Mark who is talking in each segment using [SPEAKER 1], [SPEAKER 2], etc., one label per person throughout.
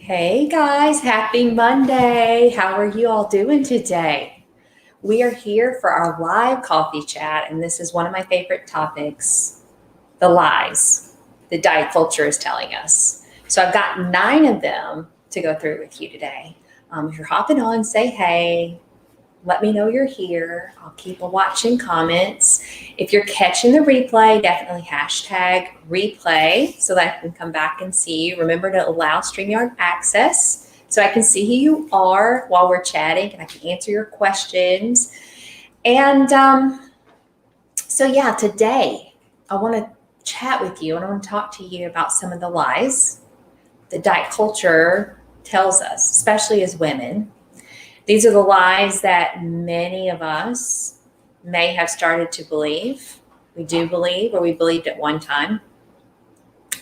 [SPEAKER 1] Hey guys, happy Monday. How are you all doing today? We are here for our live coffee chat, and this is one of my favorite topics, the lies the diet culture is telling us. So I've got 9 of them to go through with you today. If you're hopping on, say hey. Let me know you're here. I'll keep watching comments. If you're catching the replay, definitely hashtag replay so that I can come back and see you. Remember to allow StreamYard access so I can see who you are while we're chatting and I can answer your questions. And today I want to chat with you and I want to talk to you about some of the lies that diet culture tells us, especially as women. These are the lies that many of us may have started to believe. We do believe, or we believed at one time.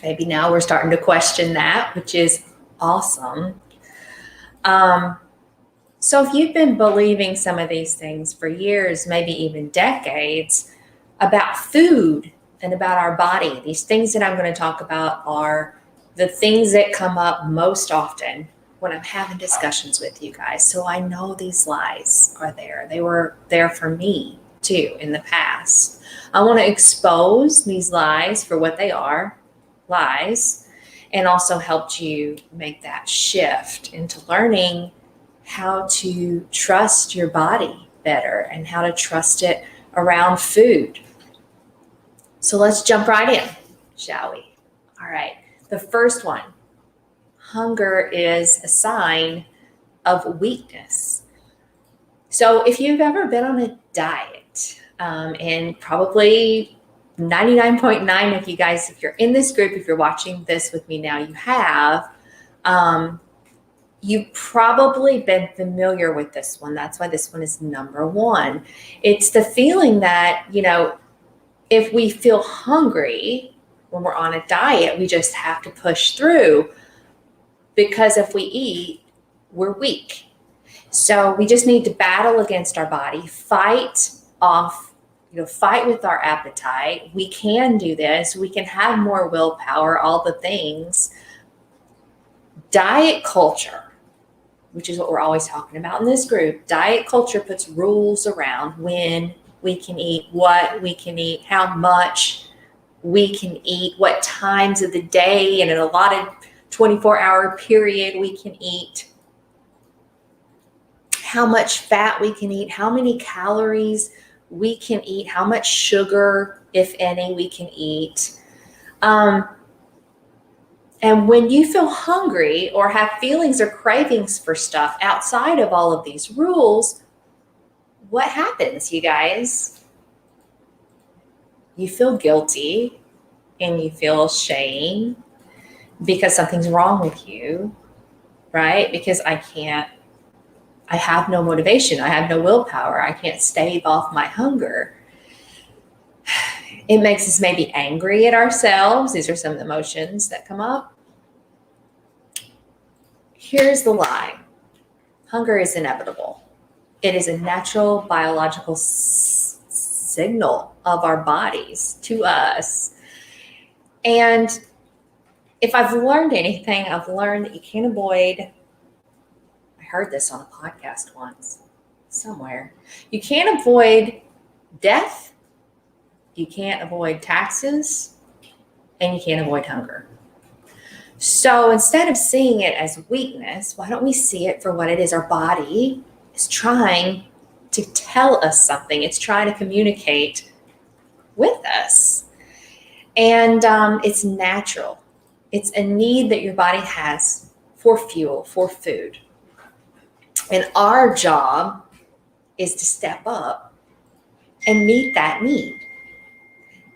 [SPEAKER 1] Maybe now we're starting to question that, which is awesome. So if you've been believing some of these things for years, maybe even decades, about food and about our body, these things that I'm going to talk about are the things that come up most often when I'm having discussions with you guys. So I know these lies are there. They were there for me too in the past. I want to expose these lies for what they are, lies, and also help you make that shift into learning how to trust your body better and how to trust it around food. So let's jump right in, shall we? All right. The first one. Hunger is a sign of weakness. So if you've ever been on a diet, and probably 99.9 of you guys, if you're in this group, if you're watching this with me now, you have, you've probably been familiar with this one. That's why this one is number one. It's the feeling that, if we feel hungry when we're on a diet, we just have to push through. Because if we eat, we're weak. So we just need to battle against our body, fight with our appetite. We can do this. We can have more willpower, all the things. Diet culture, which is what we're always talking about in this group, diet culture puts rules around when we can eat, what we can eat, how much we can eat, what times of the day, and in a lot of 24-hour period we can eat, how much fat we can eat, how many calories we can eat, how much sugar, if any, we can eat. And when you feel hungry or have feelings or cravings for stuff outside of all of these rules, what happens, you guys? You feel guilty and you feel shame because something's wrong with you, right? Because I have no motivation. I have no willpower. I can't stave off my hunger. It makes us maybe angry at ourselves. These are some of the emotions that come up. Here's the lie. Hunger is inevitable. It is a natural biological signal of our bodies to us. And if I've learned anything, I've learned that you can't avoid, I heard this on a podcast once, somewhere. You can't avoid death, you can't avoid taxes, and you can't avoid hunger. So instead of seeing it as weakness, why don't we see it for what it is? Our body is trying to tell us something. It's trying to communicate with us. And it's natural. It's a need that your body has for fuel, for food. And our job is to step up and meet that need.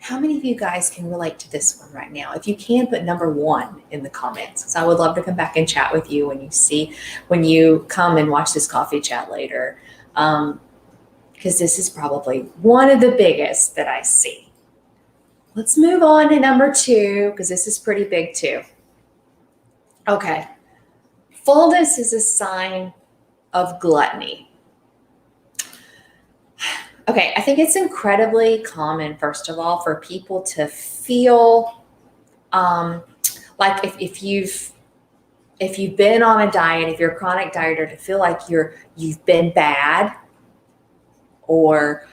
[SPEAKER 1] How many of you guys can relate to this one right now? If you can, put number 1 in the comments. So I would love to come back and chat with you when you come and watch this coffee chat later. Because this is probably one of the biggest that I see. Let's move on to number 2, because this is pretty big too. Okay. Fullness is a sign of gluttony. Okay, I think it's incredibly common, first of all, for people to feel like if you've if you've been on a diet, if you're a chronic dieter, to feel like you've been bad, or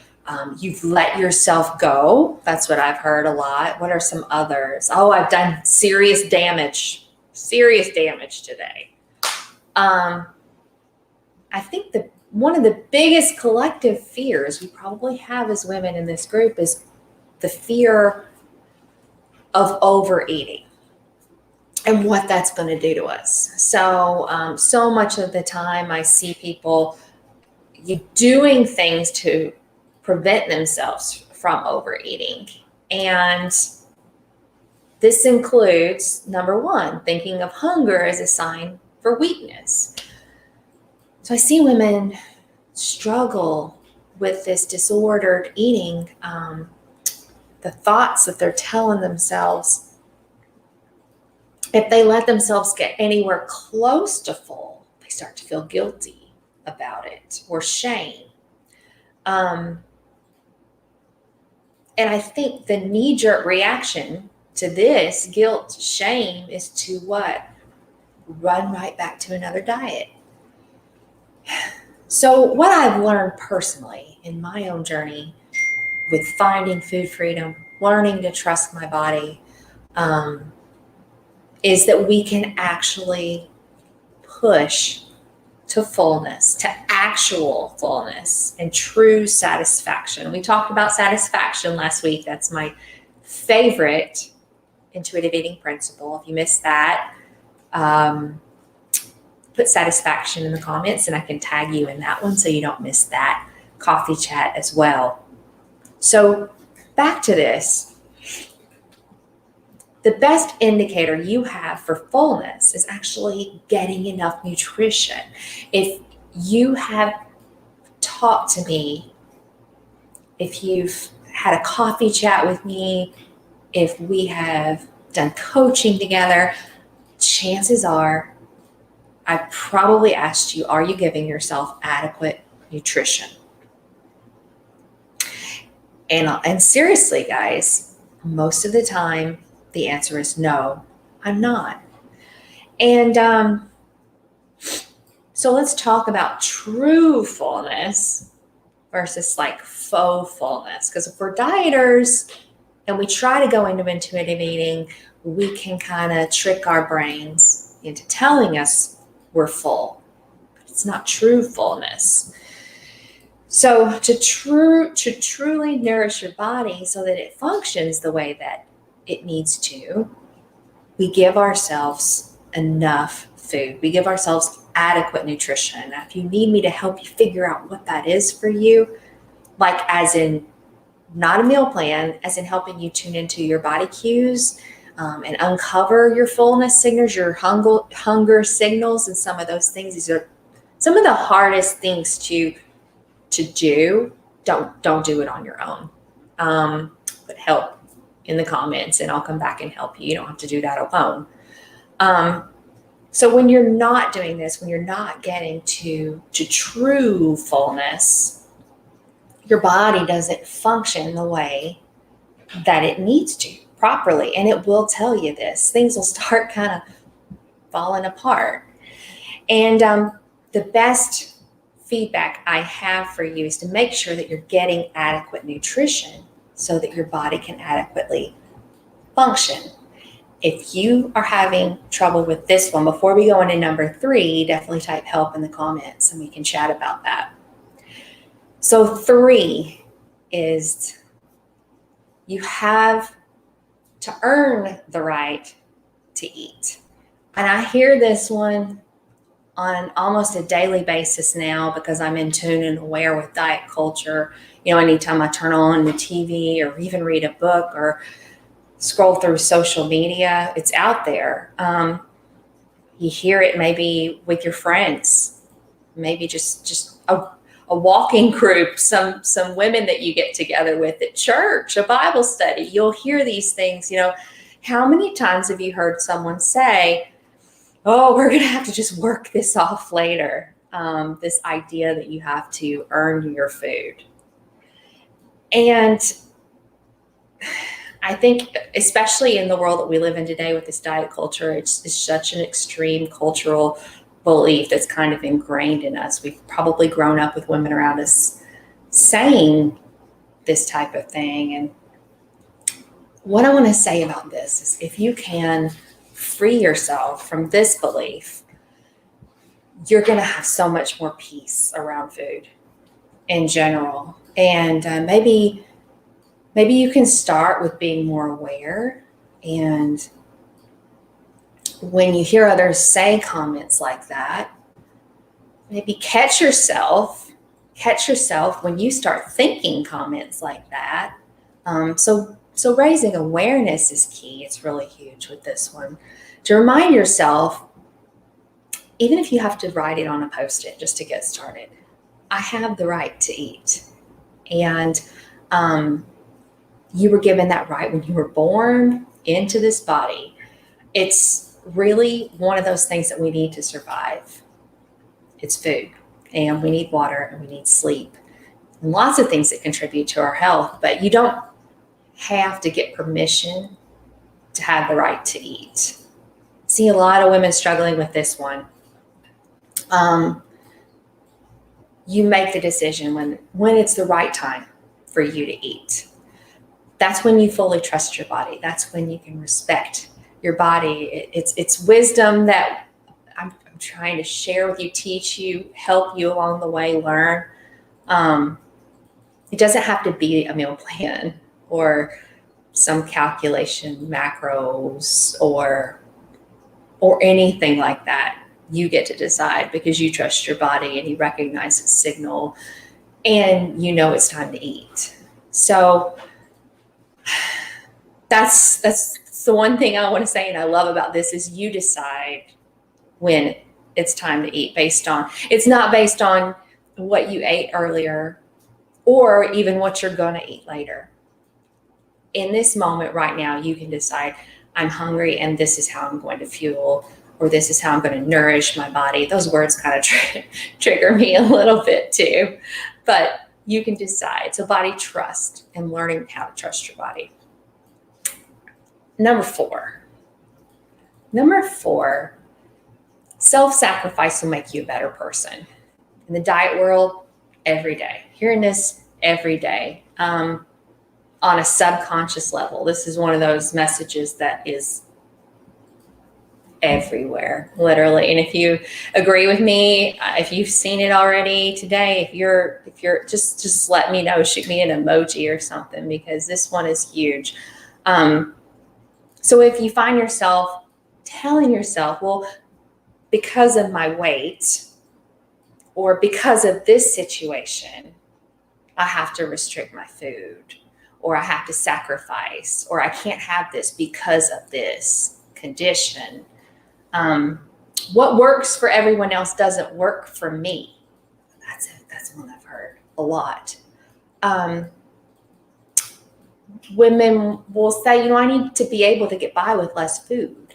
[SPEAKER 1] you've let yourself go. That's what I've heard a lot. What are some others? Oh, I've done serious damage today. I think one of the biggest collective fears we probably have as women in this group is the fear of overeating and what that's going to do to us. So, so much of the time I see people doing things to prevent themselves from overeating. And this includes, number one, thinking of hunger as a sign for weakness. So I see women struggle with this disordered eating, the thoughts that they're telling themselves. If they let themselves get anywhere close to full, they start to feel guilty about it or shame. And I think the knee-jerk reaction to this guilt, shame, is to what? Run right back to another diet. So what I've learned personally in my own journey with finding food freedom, learning to trust my body, is that we can actually push to fullness, to actual fullness and true satisfaction. We talked about satisfaction last week. That's my favorite intuitive eating principle. If you missed that, put satisfaction in the comments and I can tag you in that one so you don't miss that coffee chat as well. So back to this. The best indicator you have for fullness is actually getting enough nutrition. If you have talked to me, if you've had a coffee chat with me, if we have done coaching together, chances are I probably asked you, are you giving yourself adequate nutrition? And seriously, guys, most of the time, the answer is no, I'm not. And so let's talk about true fullness versus like faux fullness. Because if we're dieters and we try to go into intuitive eating, we can kind of trick our brains into telling us we're full. But it's not true fullness. So to truly nourish your body so that it functions the way that it needs to, we give ourselves enough food. We give ourselves adequate nutrition. Now, if you need me to help you figure out what that is for you, like as in not a meal plan, as in helping you tune into your body cues and uncover your fullness signals, your hunger signals, and some of those things. These are some of the hardest things to do. Don't do it on your own. But help in the comments and I'll come back and help you. You don't have to do that alone. So when you're not doing this, when you're not getting to true fullness, your body doesn't function the way that it needs to properly. And it will tell you this. Things will start kind of falling apart. And the best feedback I have for you is to make sure that you're getting adequate nutrition so that your body can adequately function. If you are having trouble with this one, before we go into number 3, definitely type help in the comments and we can chat about that. So 3 is you have to earn the right to eat. And I hear this one on almost a daily basis now because I'm in tune and aware with diet culture. You know, anytime I turn on the TV or even read a book or scroll through social media, it's out there. You hear it maybe with your friends, maybe just a walking group, some women that you get together with at church, a Bible study. You'll hear these things. You know, how many times have you heard someone say, oh, we're going to have to just work this off later. This idea that you have to earn your food. And I think, especially in the world that we live in today with this diet culture, it's such an extreme cultural belief that's kind of ingrained in us. We've probably grown up with women around us saying this type of thing. And what I want to say about this is if you can free yourself from this belief, you're going to have so much more peace around food in general. And maybe you can start with being more aware. And when you hear others say comments like that, maybe catch yourself when you start thinking comments like that. So raising awareness is key. It's really huge with this one. To remind yourself, even if you have to write it on a Post-it just to get started, I have the right to eat. And you were given that right when you were born into this body. It's really one of those things that we need to survive. It's food, and we need water, and we need sleep, and lots of things that contribute to our health. But you don't have to get permission to have the right to eat. See a lot of women struggling with this one. You make the decision when it's the right time for you to eat. That's when you fully trust your body. That's when you can respect your body. It's wisdom that I'm trying to share with you, teach you, help you along the way, learn. It doesn't have to be a meal plan or some calculation, macros, or anything like that. You get to decide because you trust your body and you recognize its signal and you know it's time to eat. So that's the one thing I want to say and I love about this is you decide when it's time to eat it's not based on what you ate earlier or even what you're going to eat later. In this moment right now, you can decide I'm hungry and this is how I'm going to fuel, or this is how I'm going to nourish my body. Those words kind of trigger me a little bit too, but you can decide. So body trust and learning how to trust your body. Number four, self-sacrifice will make you a better person. In the diet world, every day, hearing this every day, on a subconscious level. This is one of those messages that is everywhere, literally. And if you agree with me, if you've seen it already today, if you're just let me know, shoot me an emoji or something, because this one is huge. So if you find yourself telling yourself, well, because of my weight or because of this situation, I have to restrict my food, or I have to sacrifice, or I can't have this because of this condition. What works for everyone else doesn't work for me. That's one I've heard a lot. Women will say, I need to be able to get by with less food.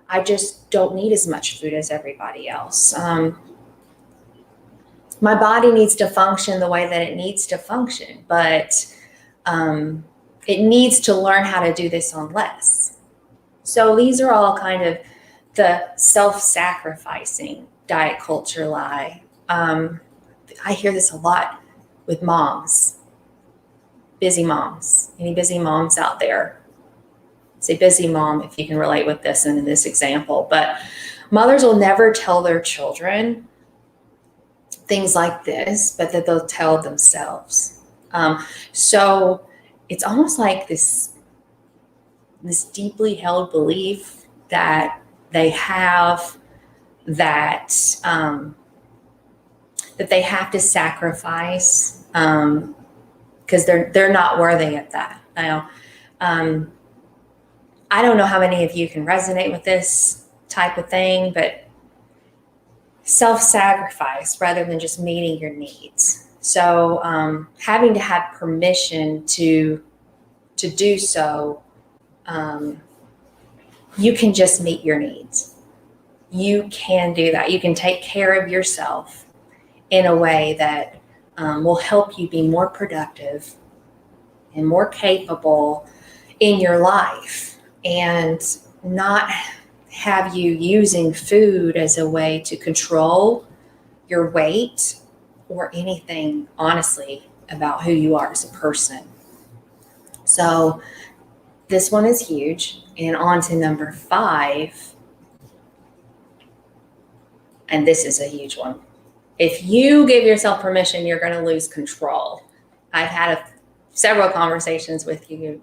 [SPEAKER 1] I just don't need as much food as everybody else. My body needs to function the way that it needs to function, but it needs to learn how to do this on less. So these are all kind of the self-sacrificing diet culture lie. I hear this a lot with moms, busy moms. Any busy moms out there? Say busy mom if you can relate with this and in this example. But mothers will never tell their children things like this, but that they'll tell themselves. So it's almost like this deeply held belief that they have that they have to sacrifice because they're not worthy of that. Now, I don't know how many of you can resonate with this type of thing, but self-sacrifice rather than just meeting your needs. So having to have permission to do so, you can just meet your needs. You can do that. You can take care of yourself in a way that will help you be more productive and more capable in your life and not have you using food as a way to control your weight or anything, honestly, about who you are as a person. So this one is huge. And on to number 5. And this is a huge one. If you give yourself permission, you're going to lose control. I've had several conversations with you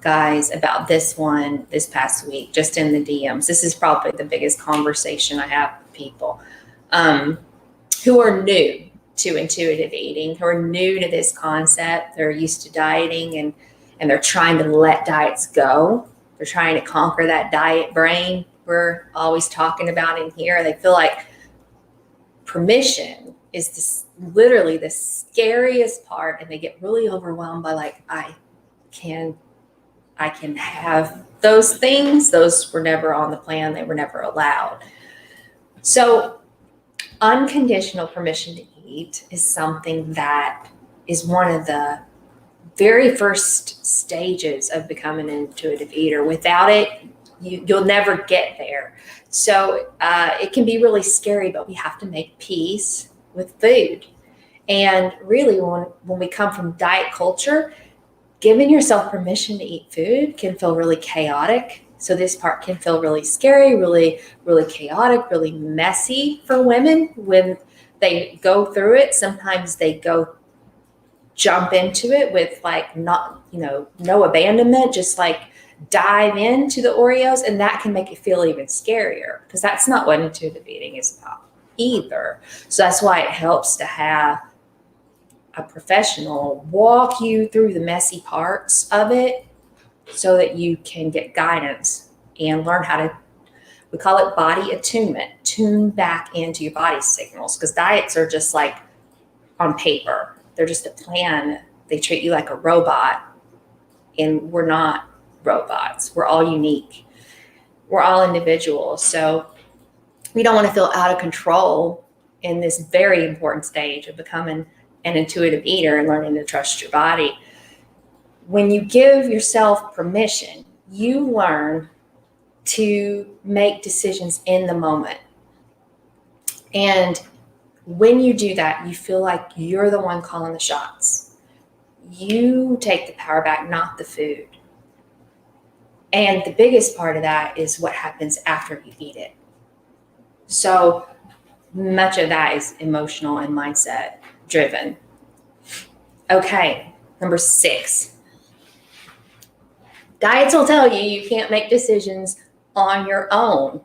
[SPEAKER 1] guys about this one this past week, just in the DMs. This is probably the biggest conversation I have with people who are new to intuitive eating, who are new to this concept. They're used to dieting and they're trying to let diets go. They're trying to conquer that diet brain we're always talking about in here. They feel like permission is literally the scariest part, and they get really overwhelmed by like, I can have those things. Those were never on the plan. They were never allowed. So unconditional permission to eat is something that is one of the very first stages of becoming an intuitive eater. Without it, you'll never get there. So it can be really scary, but we have to make peace with food. And really, when we come from diet culture, giving yourself permission to eat food can feel really chaotic. So this part can feel really scary, really, really chaotic, really messy for women when they go through it. Sometimes they jump into it with like no abandonment, just like dive into the Oreos, and that can make it feel even scarier because that's not what intuitive eating is about either. So that's why it helps to have a professional walk you through the messy parts of it so that you can get guidance and learn how to, we call it body attunement, tune back into your body signals, because diets are just like on paper. They're just a plan. They treat you like a robot, and we're not robots. We're all unique. We're all individuals. So we don't want to feel out of control in this very important stage of becoming an intuitive eater and learning to trust your body. When you give yourself permission, you learn to make decisions in the moment. And when you do that, you feel like you're the one calling the shots. You take the power back, not the food. And the biggest part of that is what happens after you eat it. So much of that is emotional and mindset driven. Okay, number 6. Diets will tell you can't make decisions on your own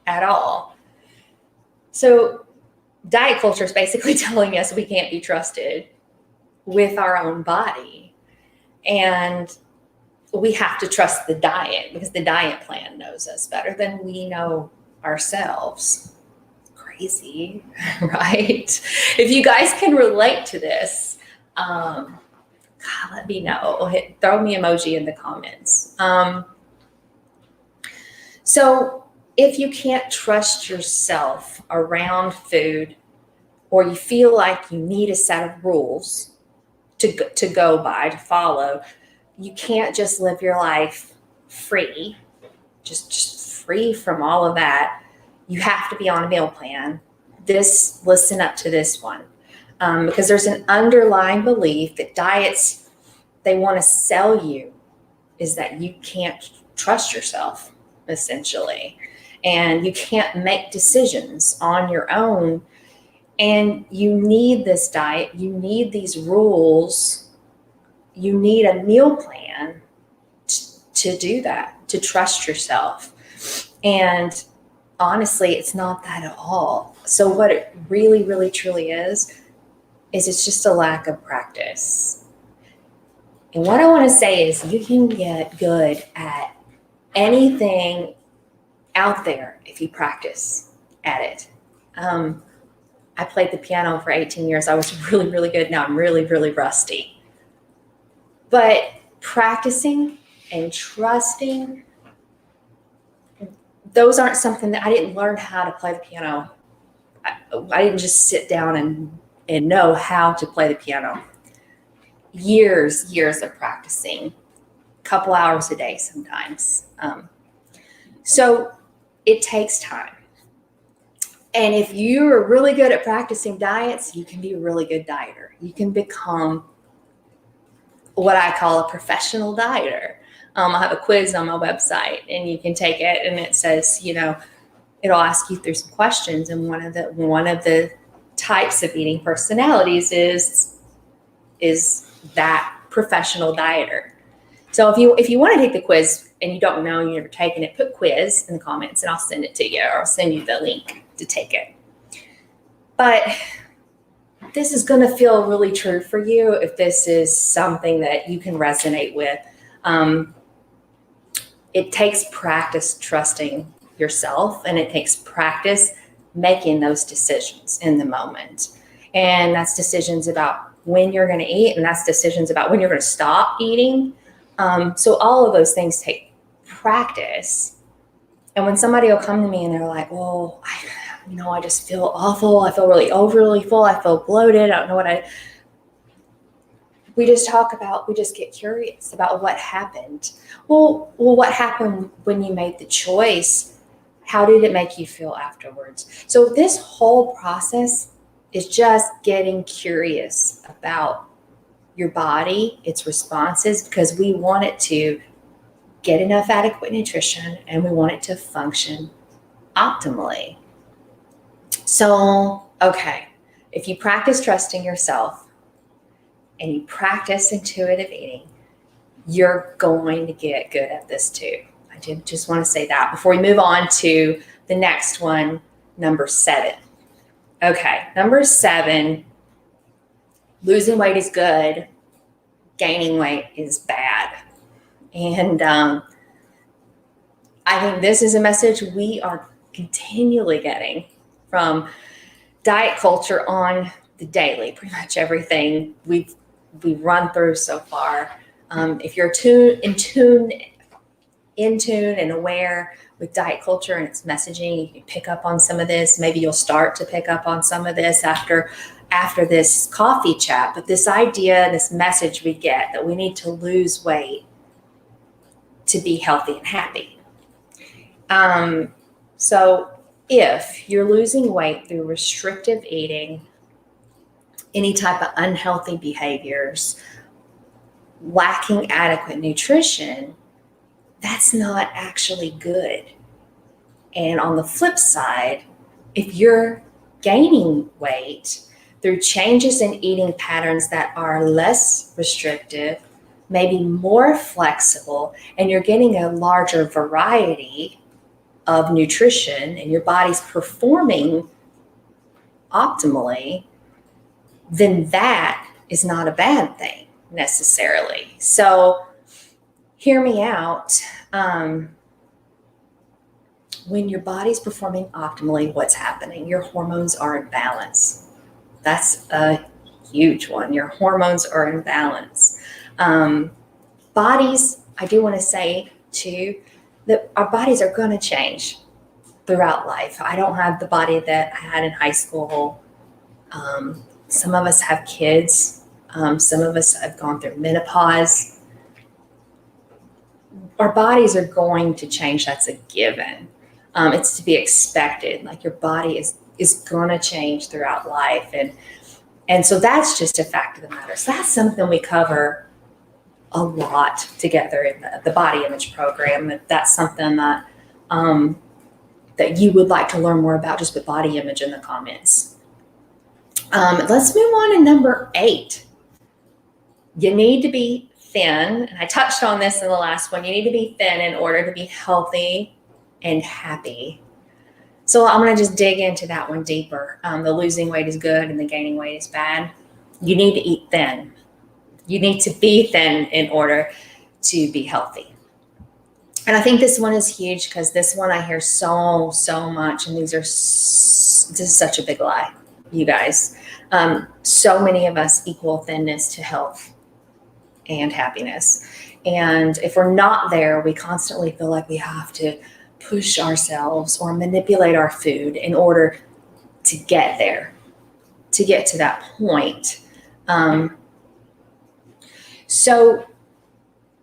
[SPEAKER 1] at all. So diet culture is basically telling us we can't be trusted with our own body. And we have to trust the diet because the diet plan knows us better than we know ourselves. Crazy, right? If you guys can relate to this, God, let me know. Throw me emoji in the comments. So if you can't trust yourself around food, or you feel like you need a set of rules to go by, to follow, you can't just live your life free, just free from all of that. You have to be on a meal plan. Listen up to this one, because there's an underlying belief that diets, they want to sell you, is that you can't trust yourself, essentially, and you can't make decisions on your own. And you need this diet, you need these rules, you need a meal plan to do that, to trust yourself. And honestly, it's not that at all. So what it really, really, truly is it's just a lack of practice. And what I want to say is you can get good at anything out there if you practice at it. I played the piano for 18 years. I was really, really good. Now I'm really, really rusty. But practicing and trusting, those aren't something that I didn't learn how to play the piano. I didn't just sit down and know how to play the piano. Years of practicing, couple hours a day sometimes. So it takes time. And if you are really good at practicing diets, you can be a really good dieter. You can become what I call a professional dieter. I have a quiz on my website, and you can take it, and it says, it'll ask you through some questions. And one of the types of eating personalities is that professional dieter. So if you want to take the quiz and you don't know, you've never taken it, put quiz in the comments and I'll send it to you, or I'll send you the link to take it. But this is going to feel really true for you if this is something that you can resonate with. It takes practice trusting yourself, and it takes practice making those decisions in the moment. And that's decisions about when you're going to eat, and that's decisions about when you're going to stop eating. So all of those things take practice. And when somebody will come to me and they're like, well, I just feel awful. I feel really overly full. I feel bloated. I don't know we just get curious about what happened. Well, what happened when you made the choice? How did it make you feel afterwards? So this whole process is just getting curious about your body, its responses, because we want it to get enough adequate nutrition and we want it to function optimally. So, okay, if you practice trusting yourself and you practice intuitive eating, you're going to get good at this too. I did just want to say that before we move on to the next one, number 7. Okay, number 7, losing weight is good, gaining weight is bad. And I think this is a message we are continually getting from diet culture on the daily. Pretty much everything we've run through so far. If you're in tune and aware with diet culture and its messaging, you can pick up on some of this. Maybe you'll start to pick up on some of this after this coffee chat. But this idea, this message we get that we need to lose weight to be healthy and happy. So if you're losing weight through restrictive eating, any type of unhealthy behaviors, lacking adequate nutrition, that's not actually good. And on the flip side, if you're gaining weight through changes in eating patterns that are less restrictive, maybe more flexible, and you're getting a larger variety of nutrition and your body's performing optimally, then that is not a bad thing necessarily. So hear me out. When your body's performing optimally, what's happening? Your hormones are in balance. That's a huge one. Your hormones are in balance. Bodies, I do want to say too, that our bodies are going to change throughout life. I don't have the body that I had in high school. Some of us have kids. Some of us have gone through menopause. Our bodies are going to change. That's a given. It's to be expected. Like your body is going to change throughout life. And so that's just a fact of the matter. So that's something we cover a lot together in the body image program. That's something that that you would like to learn more about, just put body image in the comments. Let's move on to number 8. You need to be thin. And I touched on this in the last one. You need to be thin in order to be healthy and happy. So I'm going to just dig into that one deeper. The losing weight is good and the gaining weight is bad. You need to eat thin. You need to be thin in order to be healthy. And I think this one is huge because this one I hear so much. And this is such a big lie, you guys. So many of us equal thinness to health and happiness. And if we're not there, we constantly feel like we have to push ourselves or manipulate our food in order to get there, to get to that point. So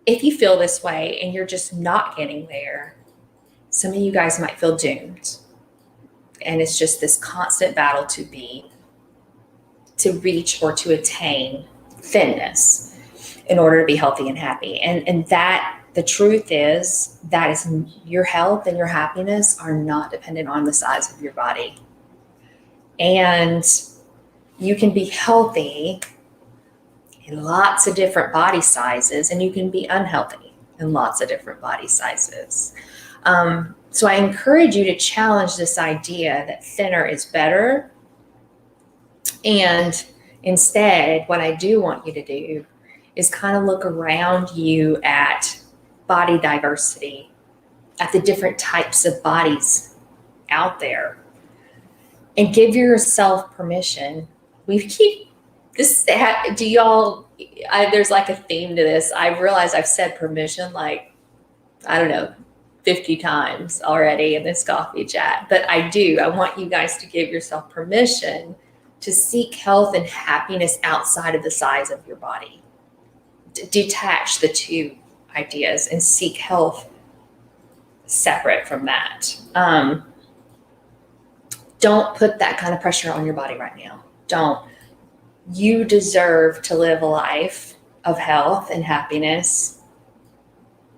[SPEAKER 1] if you feel this way and you're just not getting there, some of you guys might feel doomed. And it's just this constant battle to reach or to attain thinness in order to be healthy and happy. And that the truth is that is your health and your happiness are not dependent on the size of your body. And you can be healthy in lots of different body sizes, and you can be unhealthy in lots of different body sizes. So I encourage you to challenge this idea that thinner is better. And instead, what I do want you to do is kind of look around you at body diversity, at the different types of bodies out there, and give yourself permission. We keep this, do y'all, there's like a theme to this. I realize I've said permission like, I don't know, 50 times already in this coffee chat, but I want you guys to give yourself permission to seek health and happiness outside of the size of your body. Detach the two ideas and seek health separate from that. Don't put that kind of pressure on your body right now. Don't. You deserve to live a life of health and happiness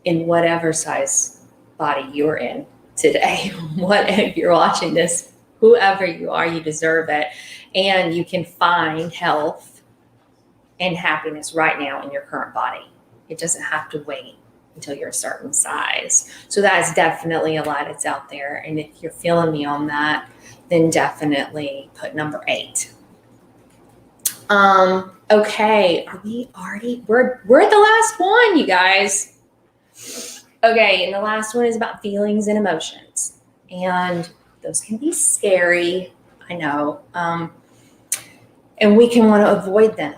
[SPEAKER 1] in whatever size body you're in today. What, if you're watching this, whoever you are, you deserve it. And you can find health and happiness right now in your current body. It doesn't have to wait until you're a certain size. So that is definitely a lie that's out there. And if you're feeling me on that, then definitely put number 8. Okay, are we already, we're at the last one, you guys. Okay, and the last one is about feelings and emotions. And those can be scary, I know. And we can want to avoid them.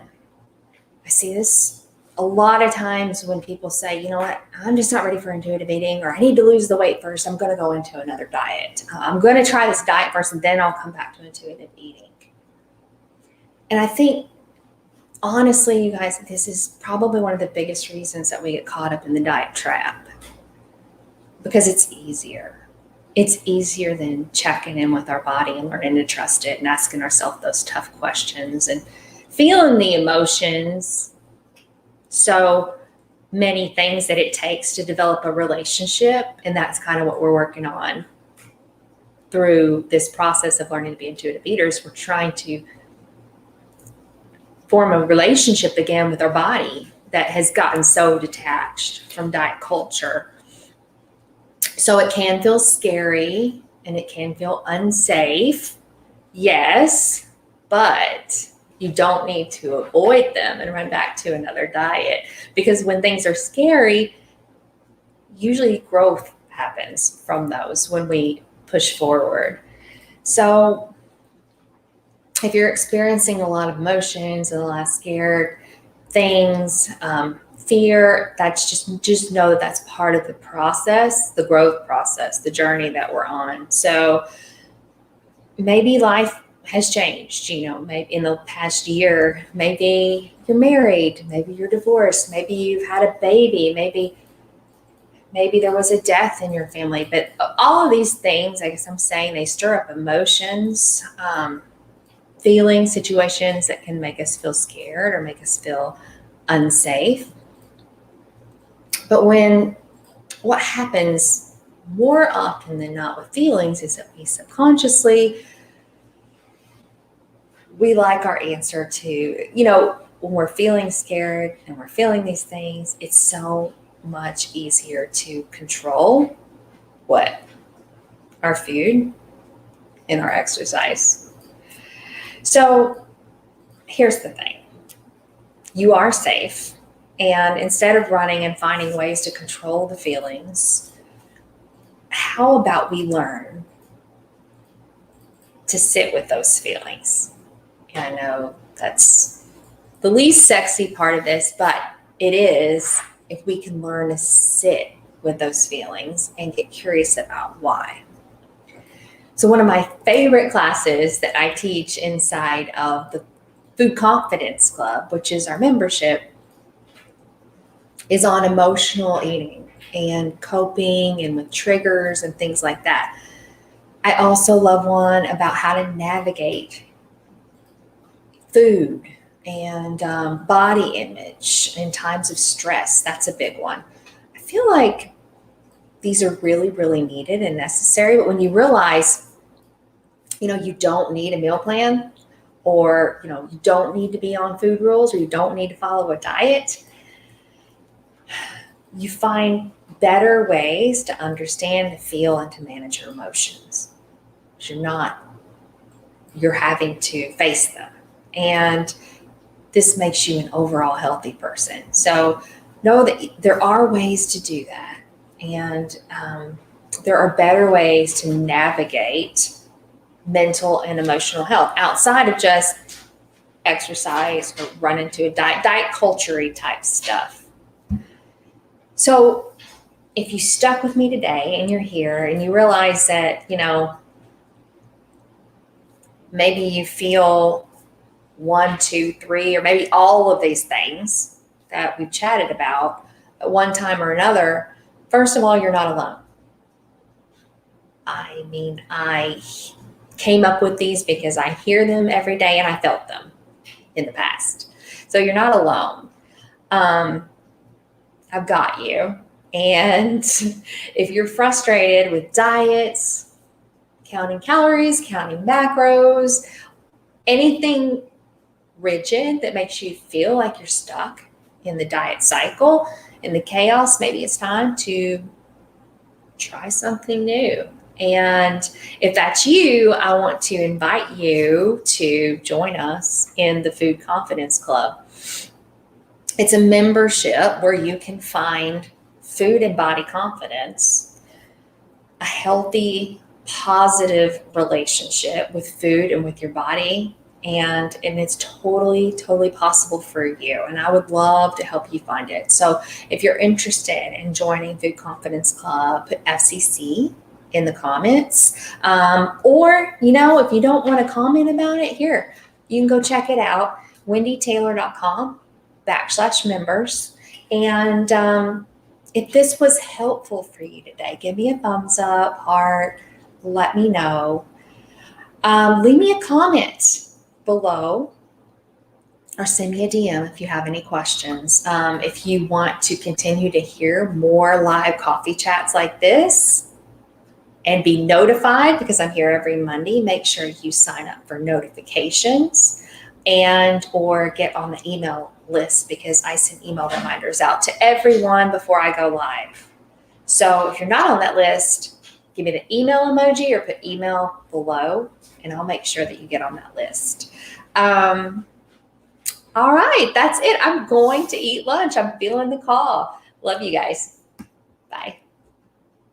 [SPEAKER 1] I see this a lot of times when people say, you know what, I'm just not ready for intuitive eating, or I need to lose the weight first. I'm going to go into another diet. I'm going to try this diet first, and then I'll come back to intuitive eating. And I think, honestly, you guys, this is probably one of the biggest reasons that we get caught up in the diet trap, because it's easier. It's easier than checking in with our body and learning to trust it and asking ourselves those tough questions and feeling the emotions. So many things that it takes to develop a relationship. And that's kind of what we're working on through this process of learning to be intuitive eaters. We're trying to form a relationship again with our body that has gotten so detached from diet culture. So it can feel scary and it can feel unsafe. Yes, but you don't need to avoid them and run back to another diet, because when things are scary, usually growth happens from those when we push forward. So if you're experiencing a lot of emotions and a lot of scared things, fear, that's just know that that's part of the process, the growth process, the journey that we're on. So maybe life has changed, maybe in the past year. Maybe you're married, maybe you're divorced, maybe you've had a baby, maybe there was a death in your family. But all of these things, I guess I'm saying, they stir up emotions, feelings, situations that can make us feel scared or make us feel unsafe. But what happens more often than not with feelings is that we subconsciously, we like our answer to, when we're feeling scared and we're feeling these things, it's so much easier to control what? Our food and our exercise. So here's the thing. You are safe. And instead of running and finding ways to control the feelings, how about we learn to sit with those feelings? And I know that's the least sexy part of this, but it is, if we can learn to sit with those feelings and get curious about why. So one of my favorite classes that I teach inside of the Food Confidence Club, which is our membership, is on emotional eating and coping and with triggers and things like that. I also love one about how to navigate food and body image in times of stress. That's a big one. I feel like these are really, really needed and necessary. But when you realize, you don't need a meal plan, or, you don't need to be on food rules, or you don't need to follow a diet, you find better ways to understand, to feel, and to manage your emotions. You're having to face them. And this makes you an overall healthy person. So know that there are ways to do that. And there are better ways to navigate mental and emotional health outside of just exercise or run into a diet culture-y type stuff. So if you stuck with me today and you're here and you realize that, maybe you feel 1, 2, 3, or maybe all of these things that we've chatted about at one time or another, first of all, you're not alone. I mean, I came up with these because I hear them every day and I felt them in the past. So you're not alone. I've got you. And if you're frustrated with diets, counting calories, counting macros, anything rigid that makes you feel like you're stuck in the diet cycle, in the chaos, maybe it's time to try something new. And if that's you, I want to invite you to join us in the Food Confidence Club. It's a membership where you can find food and body confidence, a healthy, positive relationship with food and with your body. And it's totally, totally possible for you. And I would love to help you find it. So if you're interested in joining Food Confidence Club, put FCC in the comments. Or, if you don't want to comment about it, here, you can go check it out, wendietaylor.com/members. And if this was helpful for you today, give me a thumbs up, heart, let me know. Leave me a comment below or send me a DM if you have any questions. If you want to continue to hear more live coffee chats like this and be notified, because I'm here every Monday, make sure you sign up for notifications or get on the email list, because I send email reminders out to everyone before I go live. So if you're not on that list, give me the email emoji or put email below, and I'll make sure that you get on that list. All right, that's it. I'm going to eat lunch. I'm feeling the call. Love you guys. Bye.